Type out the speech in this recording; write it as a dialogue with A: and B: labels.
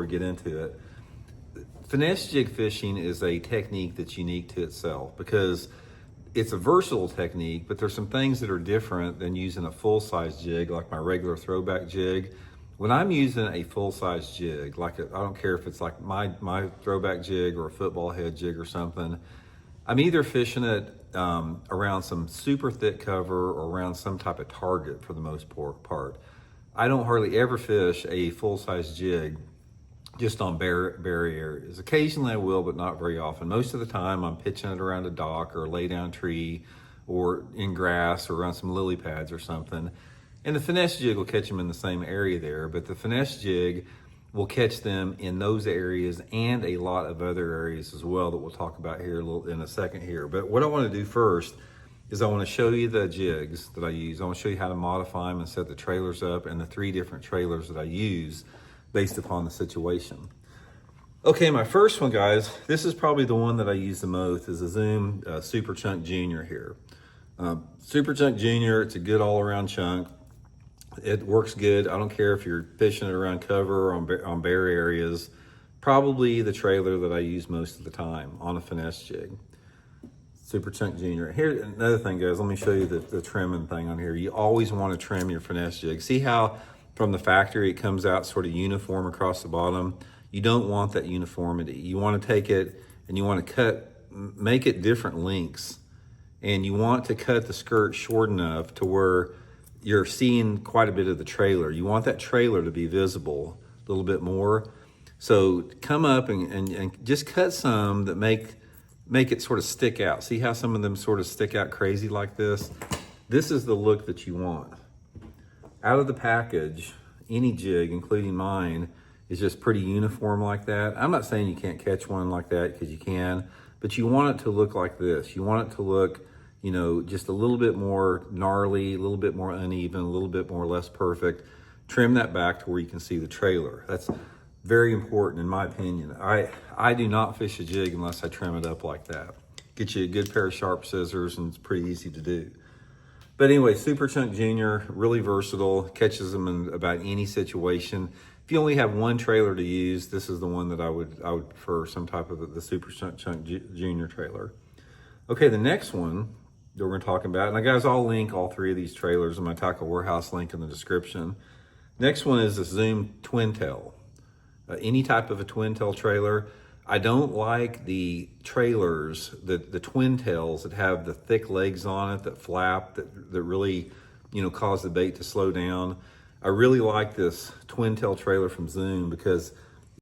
A: we get into it. Finesse jig fishing is a technique that's unique to itself because it's a versatile technique, but there's some things that are different than using a full-size jig like my regular throwback jig. When I'm using a full-size jig, I don't care if it's like my throwback jig or a football head jig or something, I'm either fishing it around some super thick cover or around some type of target for the most part. I don't hardly ever fish a full-size jig just on bare areas. Occasionally I will, but not very often. Most of the time I'm pitching it around a dock or a lay down tree or in grass or around some lily pads or something. And the finesse jig will catch them in the same area there, but the finesse jig will catch them in those areas and a lot of other areas as well that we'll talk about here in a second here. But what I want to do first is I want to show you the jigs that I use. I want to show you how to modify them and set the trailers up and the 3 different trailers that I use based upon the situation. Okay, my first one, guys, this is probably the one that I use the most, is a Zoom Super Chunk Junior here. Super Chunk Junior, it's a good all-around chunk. It works good. I don't care if you're fishing it around cover or on bare areas. Probably the trailer that I use most of the time on a finesse jig. Super Chunk Junior. Here, another thing, guys, let me show you the trimming thing on here. You always want to trim your finesse jig. See how from the factory it comes out sort of uniform across the bottom? You don't want that uniformity. You want to take it and you want to make it different lengths. And you want to cut the skirt short enough to where you're seeing quite a bit of the trailer. You want that trailer to be visible a little bit more. So come up and just cut some that make it sort of stick out. See how some of them sort of stick out crazy like this? This is the look that you want. Out of the package, any jig, including mine, is just pretty uniform like that. I'm not saying you can't catch one like that, because you can, but you want it to look like this. You want it to look, you know, just a little bit more gnarly, a little bit more uneven, a little bit more less perfect. Trim that back to where you can see the trailer. That's very important in my opinion. I do not fish a jig unless I trim it up like that. Get you a good pair of sharp scissors and it's pretty easy to do. But anyway, Super Chunk Junior, really versatile, catches them in about any situation. If you only have one trailer to use, this is the one that I would prefer, some type of the Super Chunk Junior trailer. Okay, the next one that we're gonna talk about, and guys, I'll link all 3 of these trailers in my Tackle Warehouse link in the description. Next one is the Zoom Twin Tail. Any type of a twin tail trailer. I don't like the trailers, the twin tails that have the thick legs on it that flap, that really, you know, cause the bait to slow down. I really like this twin tail trailer from Zoom because